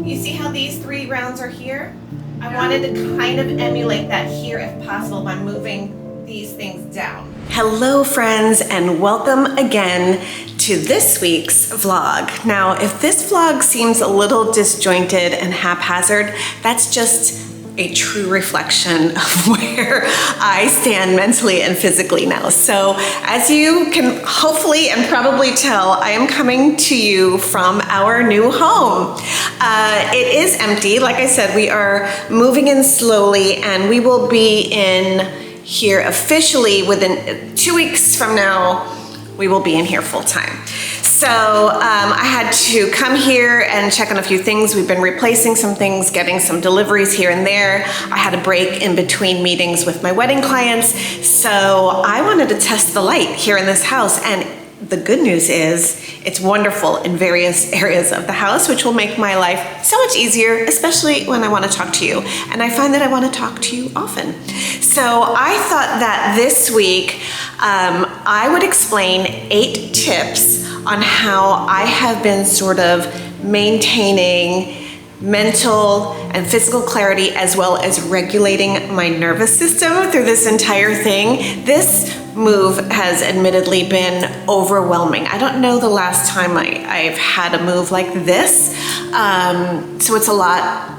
You see how these 3 rounds are here? I wanted to kind of emulate that here if possible by moving these things down. Hello friends, and welcome again to this week's vlog. Now, if this vlog seems a little disjointed and haphazard, that's just a true reflection of where I stand mentally and physically now. So as you can hopefully and probably tell, I am coming to you from our new home. It is empty. Like I said, we are moving in slowly, and we will be in here officially within 2 weeks from now. We will be in here full time. So I had to come here and check on a few things. We've been replacing some things, getting some deliveries here and there. I had a break in between meetings with my wedding clients. So I wanted to test the light here in this house. And the good news is it's wonderful in various areas of the house, which will make my life so much easier, especially when I want to talk to you. And I find that I want to talk to you often. So I thought that this week I would explain 8 tips on how I have been sort of maintaining mental and physical clarity, as well as regulating my nervous system through this entire thing. This move has admittedly been overwhelming. I don't know the last time I've had a move like this. So it's a lot.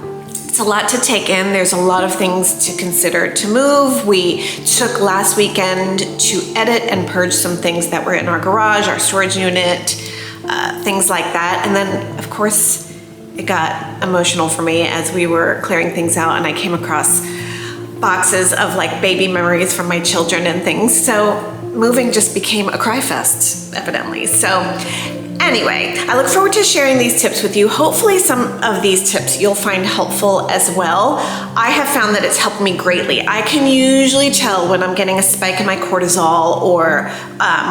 It's a lot to take in. There's a lot of things to consider to move. We took last weekend to edit and purge some things that were in our garage, our storage unit, things like that. And then, of course, it got emotional for me as we were clearing things out, and I came across boxes of like baby memories from my children and things. So moving just became a cry fest, evidently. So anyway, I look forward to sharing these tips with you. Hopefully some of these tips you'll find helpful as well. I have found that it's helped me greatly. I can usually tell when I'm getting a spike in my cortisol, or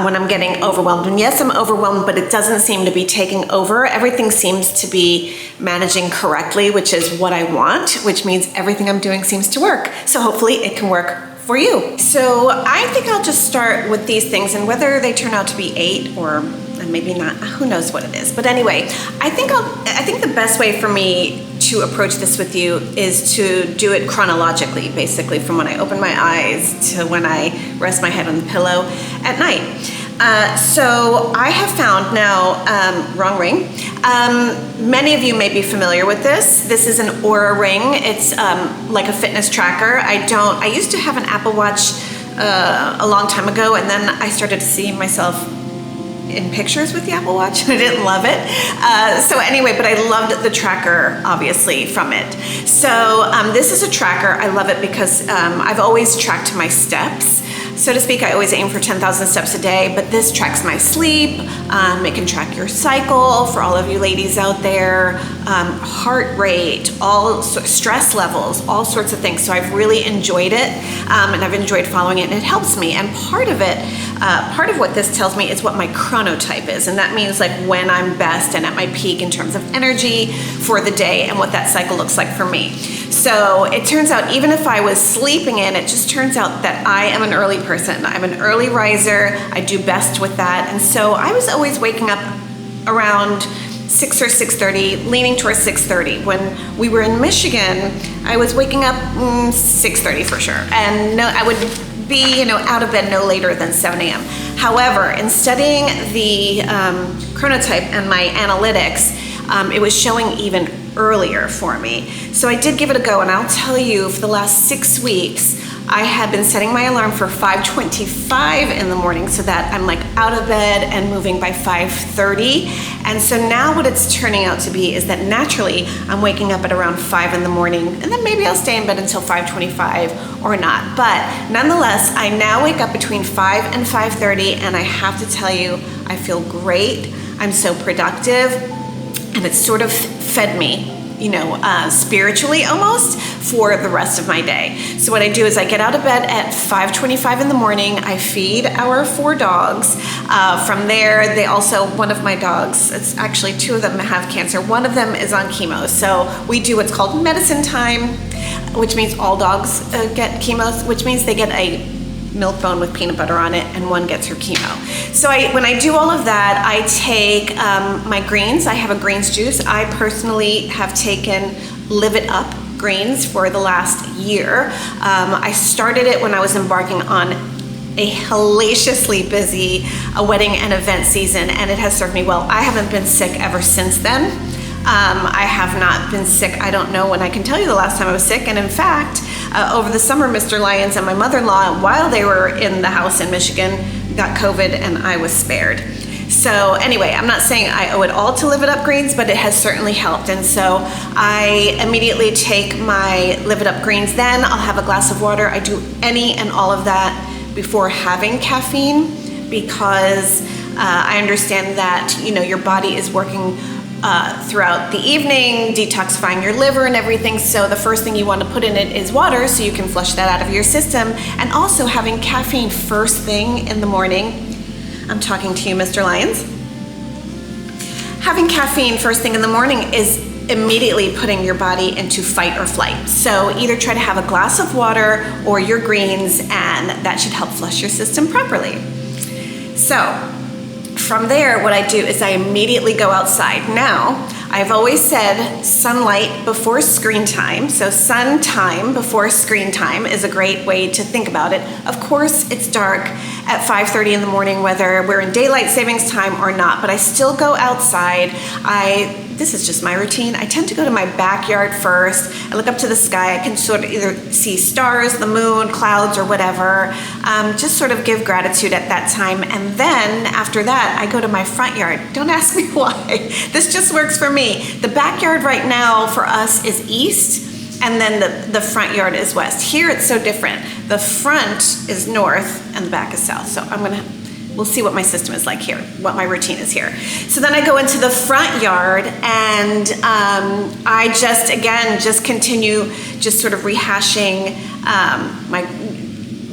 when I'm getting overwhelmed. And yes, I'm overwhelmed, but it doesn't seem to be taking over. Everything seems to be managing correctly, which is what I want, which means everything I'm doing seems to work. So hopefully it can work for you. So I think I'll just start with these things, and whether they turn out to be 8 or maybe not, who knows what it is. But anyway, I think the best way for me to approach this with you is to do it chronologically, basically from when I open my eyes to when I rest my head on the pillow at night. So I have found now, wrong ring. Many of you may be familiar with this. This is an Oura ring. It's like a fitness tracker. I used to have an Apple Watch a long time ago, and then I started to see myself in pictures with the Apple Watch, and I didn't love it. So anyway, but I loved the tracker, obviously, from it. So this is a tracker. I love it because I've always tracked my steps, so to speak. I always aim for 10,000 steps a day, but this tracks my sleep. It can track your cycle for all of you ladies out there, heart rate, all stress levels, all sorts of things. So I've really enjoyed it, and I've enjoyed following it, and it helps me. And part of what this tells me is what my chronotype is, and that means like when I'm best and at my peak in terms of energy for the day, and what that cycle looks like for me. So it turns out, even if I was sleeping in, it just turns out that I am an early person. I'm an early riser. I do best with that. And so I was always waking up around 6 or 6:30, leaning towards 6:30. When we were in Michigan, I was waking up 6:30 for sure. And no, I would be out of bed no later than 7 a.m. However, in studying the chronotype and my analytics, it was showing even earlier for me. So I did give it a go, and I'll tell you, for the last 6 weeks, I have been setting my alarm for 5:25 in the morning so that I'm like out of bed and moving by 5:30. And so now what it's turning out to be is that naturally I'm waking up at around 5 in the morning, and then maybe I'll stay in bed until 5:25 or not. But nonetheless, I now wake up between 5 and 5:30, and I have to tell you, I feel great. I'm so productive, and it's sort of fed me, spiritually almost, for the rest of my day. So what I do is I get out of bed at 5:25 in the morning. I feed our 4 dogs. From there, one of my dogs, it's actually 2 of them have cancer. One of them is on chemo. So we do what's called medicine time, which means all dogs get chemo, which means they get a milk bone with peanut butter on it, and one gets her chemo. So when I do all of that, I take my greens. I have a greens juice. I personally have taken Live It Up greens for the last year. I started it when I was embarking on a hellaciously busy wedding and event season, and it has served me well. I haven't been sick ever since then. I have not been sick. I don't know when I can tell you the last time I was sick. And in fact, over the summer, Mr. Lyons and my mother-in-law, while they were in the house in Michigan, got COVID, and I was spared. So anyway, I'm not saying I owe it all to Live It Up greens, but it has certainly helped. And so I immediately take my Live It Up greens. Then I'll have a glass of water. I do any and all of that before having caffeine, because I understand that, you know, your body is working throughout the evening, detoxifying your liver and everything. So the first thing you want to put in it is water, so you can flush that out of your system. And also having caffeine first thing in the morning. I'm talking to you, Mr. Lyons. Having caffeine first thing in the morning is immediately putting your body into fight or flight. So either try to have a glass of water or your greens, and that should help flush your system properly. So from there, what I do is I immediately go outside. Now, I've always said sunlight before screen time. So sun time before screen time is a great way to think about it. Of course, it's dark at 5:30 in the morning, whether we're in daylight savings time or not, but I still go outside. This is just my routine. I tend to go to my backyard first. I look up to the sky. I can sort of either see stars, the moon, clouds, or whatever. Just sort of give gratitude at that time. And then after that, I go to my front yard. Don't ask me why. This just works for me. The backyard right now for us is east, and then the front yard is west. Here it's so different. The front is north and the back is south. So we'll see what my system is like here, what my routine is here. So then I go into the front yard, and I just continue just sort of rehashing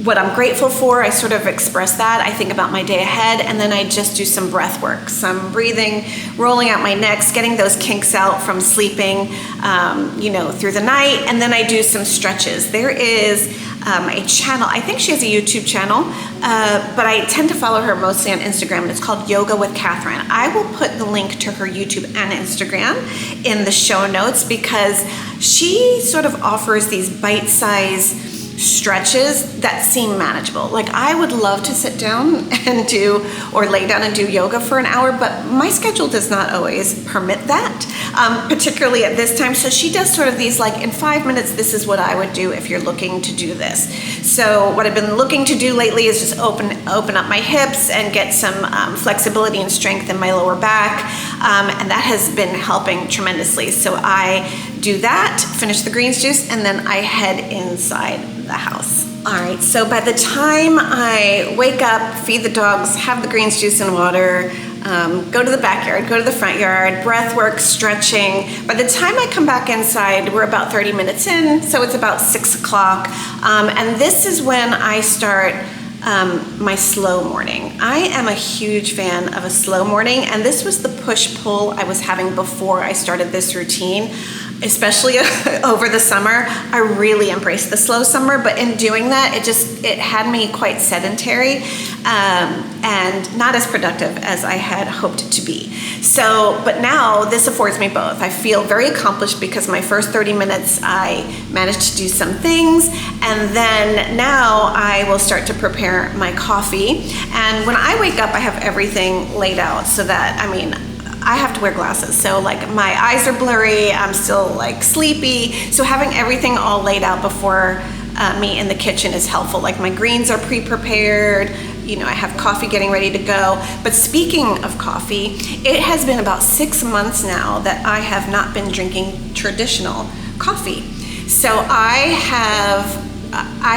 what I'm grateful for. I sort of express that. I think about my day ahead, and then I just do some breath work, some breathing, rolling out my necks, getting those kinks out from sleeping, through the night, and then I do some stretches. There is a channel, I think she has a YouTube channel, but I tend to follow her mostly on Instagram, and it's called Yoga with Catherine. I will put the link to her YouTube and Instagram in the show notes, because she sort of offers these bite-sized stretches that seem manageable. Like, I would love to sit down and lay down and do yoga for an hour, but my schedule does not always permit that, particularly at this time. So she does sort of these, like, in 5 minutes, this is what I would do if you're looking to do this. So what I've been looking to do lately is just open up my hips and get some flexibility and strength in my lower back, and that has been helping tremendously. So I do that, finish the greens juice, and then I head inside the house. All right, so by the time I wake up, feed the dogs, have the greens juice and water, go to the backyard, go to the front yard, breath work, stretching. By the time I come back inside, we're about 30 minutes in, so it's about 6 o'clock. And this is when I start my slow morning. I am a huge fan of a slow morning, and this was the push-pull I was having before I started this routine. Especially over the summer, I really embraced the slow summer, but in doing that, it had me quite sedentary and not as productive as I had hoped to be. So, but now this affords me both. I feel very accomplished because my first 30 minutes, I managed to do some things, and then now I will start to prepare my coffee. And when I wake up, I have everything laid out so that, I have to wear glasses, so like my eyes are blurry, I'm still like sleepy, so having everything all laid out before me in the kitchen is helpful. Like my greens are pre-prepared, I have coffee getting ready to go. But speaking of coffee, it has been about 6 months now that I have not been drinking traditional coffee. So I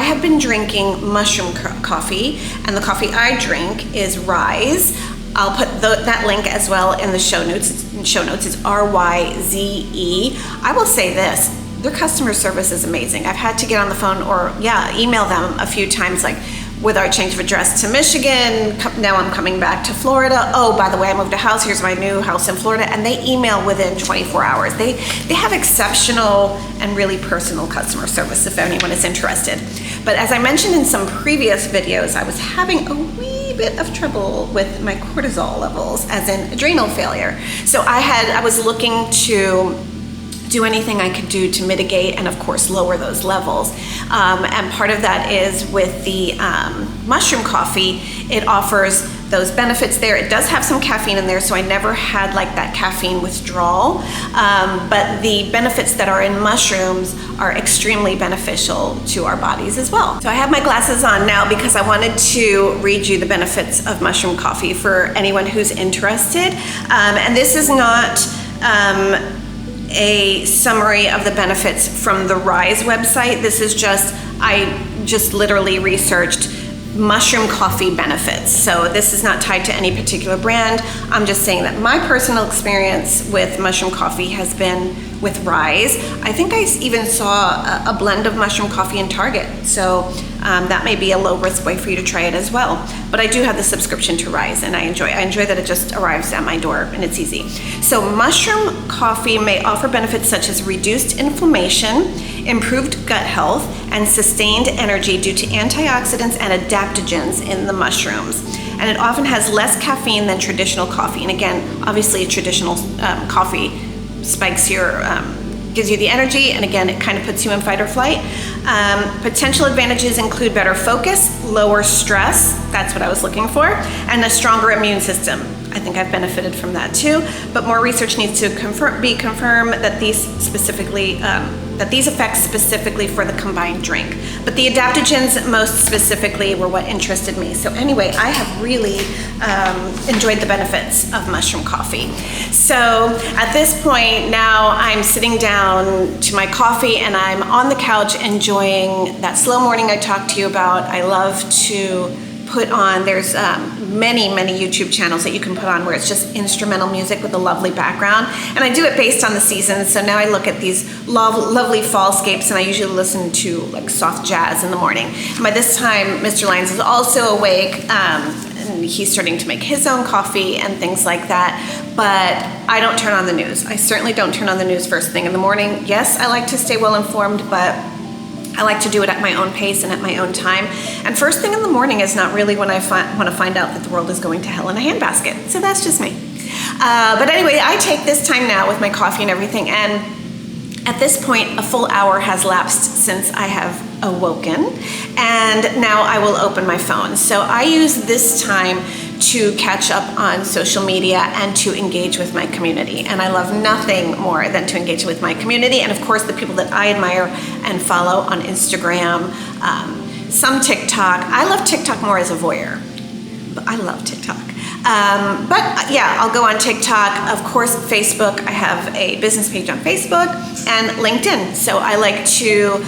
have been drinking mushroom coffee, and the coffee I drink is Rise. I'll put that link as well in the show notes. It's RYZE. I will say this, their customer service is amazing. I've had to get on the phone or email them a few times, like with our change of address to Michigan. Now I'm coming back to Florida. Oh, by the way, I moved a house. Here's my new house in Florida. And they email within 24 hours. They have exceptional and really personal customer service if anyone is interested. But as I mentioned in some previous videos, I was having a wee bit of trouble with my cortisol levels, as in adrenal failure. So I was looking to do anything I could do to mitigate and of course lower those levels. And part of that is with the mushroom coffee. It offers those benefits there. It does have some caffeine in there, so I never had like that caffeine withdrawal. But the benefits that are in mushrooms are extremely beneficial to our bodies as well. So I have my glasses on now because I wanted to read you the benefits of mushroom coffee for anyone who's interested. And this is not a summary of the benefits from the Rise website. This is I just literally researched mushroom coffee benefits. So this is not tied to any particular brand. I'm just saying that my personal experience with mushroom coffee has been with Rise. I think I even saw a blend of mushroom coffee in Target. So that may be a low risk way for you to try it as well. But I do have the subscription to Rise and I enjoy that it just arrives at my door and it's easy. So mushroom coffee may offer benefits such as reduced inflammation, improved gut health, and sustained energy due to antioxidants and adaptogens in the mushrooms. And it often has less caffeine than traditional coffee. And again, obviously a traditional coffee spikes gives you the energy, and again, it kind of puts you in fight or flight. Potential advantages include better focus, lower stress, that's what I was looking for, and a stronger immune system. I think I've benefited from that too, but more research needs to confirm that these effects specifically for the combined drink. But the adaptogens most specifically were what interested me. So anyway, I have really enjoyed the benefits of mushroom coffee. So at this point now I'm sitting down to my coffee and I'm on the couch enjoying that slow morning I talked to you about. I love to put on, there's many YouTube channels that you can put on where it's just instrumental music with a lovely background, and I do it based on the seasons. So now I look at these lovely fallscapes and I usually listen to like soft jazz in the morning. And by this time Mr. Lyons is also awake and he's starting to make his own coffee and things like that, but I don't turn on the news. I certainly don't turn on the news first thing in the morning. Yes, I like to stay well informed, but I like to do it at my own pace and at my own time. And first thing in the morning is not really when I want to find out that the world is going to hell in a handbasket. So that's just me. But anyway, I take this time now with my coffee and everything, and at this point, a full hour has lapsed since I have awoken, and now I will open my phone. So I use this time to catch up on social media and to engage with my community. And I love nothing more than to engage with my community and of course the people that I admire and follow on Instagram, some TikTok. I love TikTok more as a voyeur, but I love TikTok. But yeah, I'll go on TikTok, of course Facebook. I have a business page on Facebook and LinkedIn. So I like to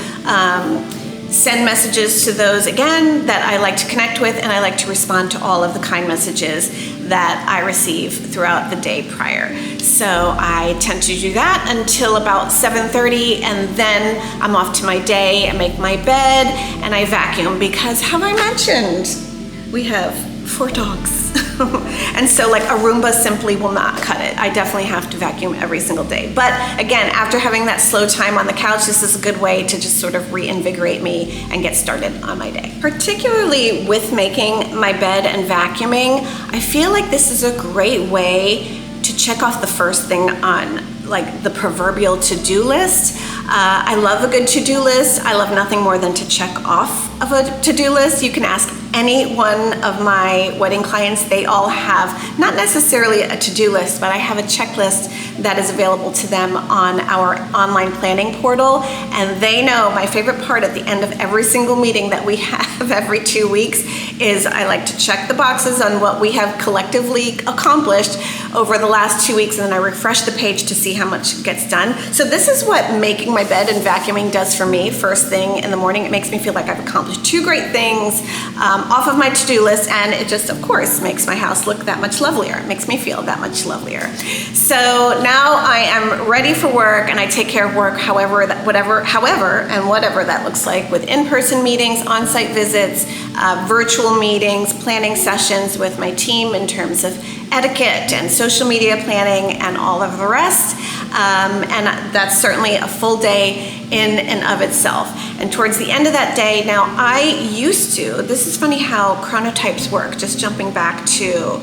send messages to those again that I like to connect with, and I like to respond to all of the kind messages that I receive throughout the day prior. So I tend to do that until about 7:30, and then I'm off to my day. I make my bed and I vacuum because, have I mentioned, we have 4 dogs. And so like a Roomba simply will not cut it. I definitely have to vacuum every single day. But again, after having that slow time on the couch, this is a good way to just sort of reinvigorate me and get started on my day. Particularly with making my bed and vacuuming, I feel like this is a great way to check off the first thing on like the proverbial to-do list. I love a good to-do list. I love nothing more than to check off of a to-do list. You can ask any one of my wedding clients. They all have not necessarily a to-do list, but I have a checklist that is available to them on our online planning portal. And they know my favorite part at the end of every single meeting that we have every 2 weeks is I like to check the boxes on what we have collectively accomplished over the last 2 weeks, and then I refresh the page to see how much gets done. So this is what making my bed and vacuuming does for me first thing in the morning. It makes me feel like I've accomplished 2 great things off of my to-do list, and it just, of course, makes my house look that much lovelier. It makes me feel that much lovelier. So now I am ready for work, and I take care of work however that looks like, with in-person meetings, on-site visits, virtual meetings, planning sessions with my team in terms of etiquette and social media planning and all of the rest. And that's certainly a full day in and of itself. And towards the end of that day, now I used to, this is funny how chronotypes work, just jumping back to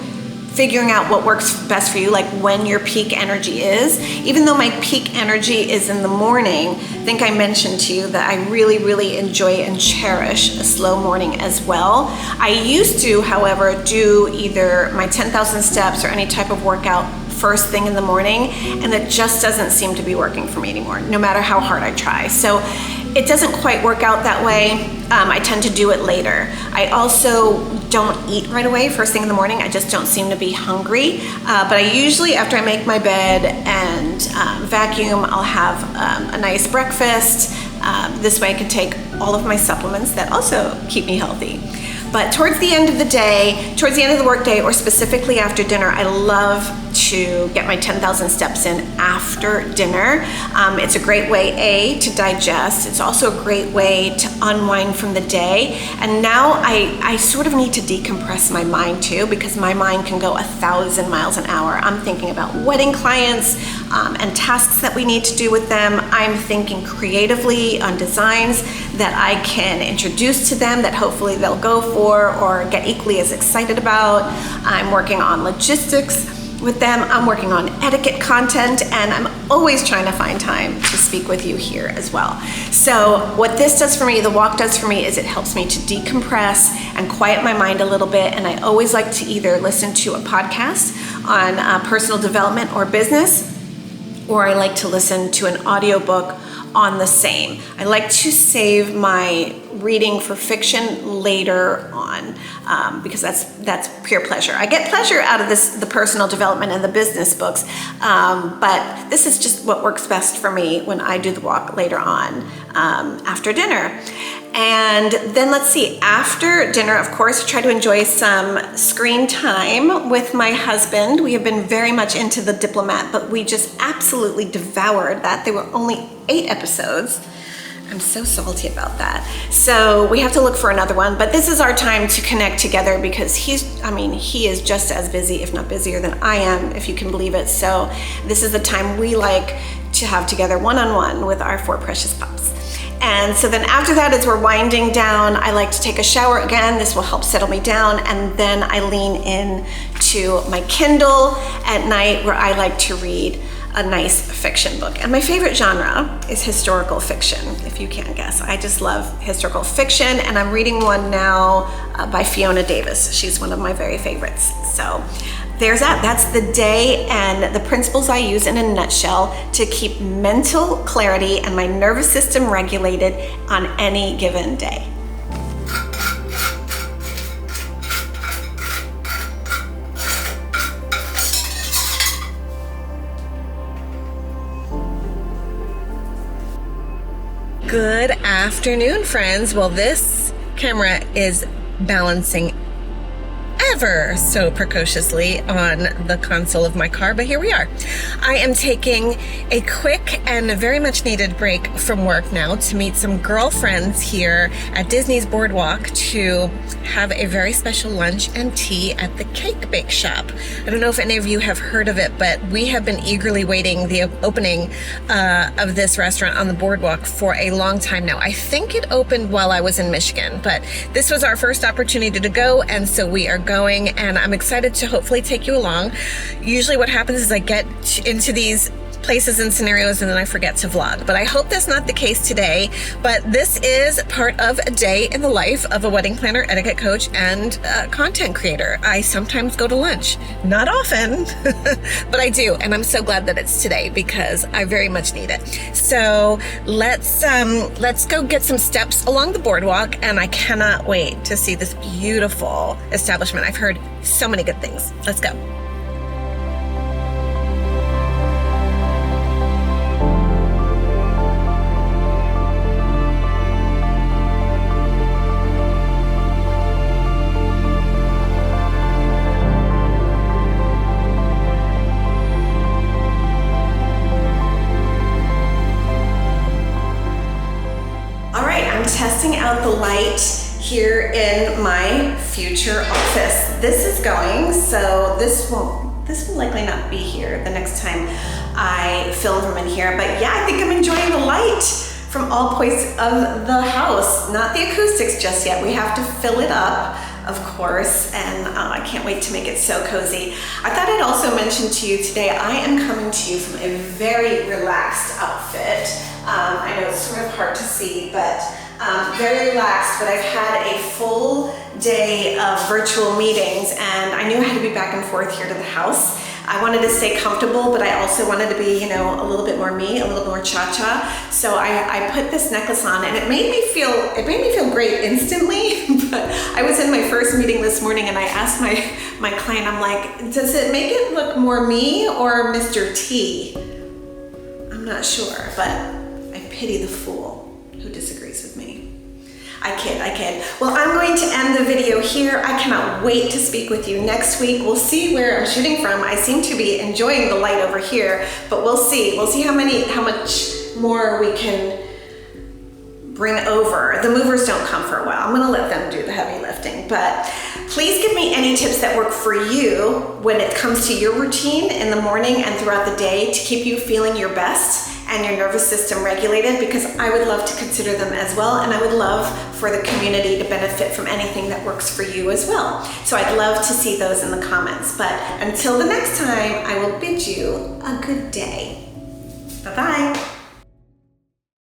figuring out what works best for you, like when your peak energy is. Even though my peak energy is in the morning, I think I mentioned to you that I really, really enjoy and cherish a slow morning as well. I used to, however, do either my 10,000 steps or any type of workout first thing in the morning, and it just doesn't seem to be working for me anymore, no matter how hard I try. So it doesn't quite work out that way. I tend to do it later. I also don't eat right away first thing in the morning. I just don't seem to be hungry. But I usually, after I make my bed and vacuum, I'll have a nice breakfast. This way I can take all of my supplements that also keep me healthy. But towards the end of the day, towards the end of the workday, or specifically after dinner, I love to get my 10,000 steps in after dinner. It's a great way, to digest. It's also a great way to unwind from the day. And now I sort of need to decompress my mind too, because my mind can go 1,000 miles an hour. I'm thinking about wedding clients and tasks that we need to do with them. I'm thinking creatively on designs that I can introduce to them that hopefully they'll go for or get equally as excited about. I'm working on logistics with them. I'm working on etiquette content, and I'm always trying to find time to speak with you here as well. So what this does for me, the walk does for me, is it helps me to decompress and quiet my mind a little bit. And I always like to either listen to a podcast on personal development or business, or I like to listen to an audiobook on the same. I like to save my reading for fiction later on because that's pure pleasure. I get pleasure out of the personal development and the business books, but this is just what works best for me when I do the walk later on after dinner. And then let's see, after dinner, of course, I try to enjoy some screen time with my husband. We have been very much into The Diplomat, but we just absolutely devoured that. There were only 8 episodes. I'm so salty about that. So we have to look for another one, but this is our time to connect together because he is just as busy, if not busier than I am, if you can believe it. So this is the time we like to have together one-on-one with our 4 precious pups. And so then after that, as we're winding down, I like to take a shower again. This will help settle me down. And then I lean in to my Kindle at night, where I like to read a nice fiction book. And my favorite genre is historical fiction, if you can't guess. I just love historical fiction, and I'm reading one now by Fiona Davis. She's one of my very favorites. So there's that. That's the day and the principles I use in a nutshell to keep mental clarity and my nervous system regulated on any given day. Good afternoon, friends. Well, this camera is balancing ever so precociously on the console of my car, but here we are. I am taking a quick and very much needed break from work now to meet some girlfriends here at Disney's Boardwalk to have a very special lunch and tea at the Cake Bake Shop. I don't know if any of you have heard of it, but we have been eagerly waiting the opening of this restaurant on the Boardwalk for a long time now. I think it opened while I was in Michigan, but this was our first opportunity to go, and so we are going, and I'm excited to hopefully take you along. Usually what happens is I get into these places and scenarios and then I forget to vlog, but I hope that's not the case today. But this is part of a day in the life of a wedding planner, etiquette coach, and content creator. I sometimes go to lunch, not often, but I do, and I'm so glad that it's today because I very much need it. So let's go get some steps along the boardwalk, and I cannot wait to see this beautiful establishment. I've heard so many good things. Let's go. Testing out the light here in my future office. This is going, so this will likely not be here the next time I film from in here. But yeah, I think I'm enjoying the light from all points of the house. Not the acoustics just yet. We have to fill it up, of course, and I can't wait to make it so cozy. I thought I'd also mention to you today, I am coming to you from a very relaxed outfit. I know it's sort of hard to see, but very relaxed, but I've had a full day of virtual meetings and I knew I had to be back and forth here to the house. I wanted to stay comfortable, but I also wanted to be, you know, a little bit more me, a little more cha-cha. So I put this necklace on and it made me feel great instantly. But I was in my first meeting this morning and I asked my client, I'm like, does it make it look more me or Mr. T? I'm not sure, but I pity the fool who disagrees with me. I kid. Well, I'm going to end the video here. I cannot wait to speak with you next week. We'll see where I'm shooting from. I seem to be enjoying the light over here, but we'll see. We'll see how much more we can bring over. The movers don't come for a while. I'm gonna let them do the heavy lifting, but please give me any tips that work for you when it comes to your routine in the morning and throughout the day to keep you feeling your best and your nervous system regulated, because I would love to consider them as well, and I would love for the community to benefit from anything that works for you as well. So I'd love to see those in the comments. But until the next time, I will bid you a good day. Bye-bye.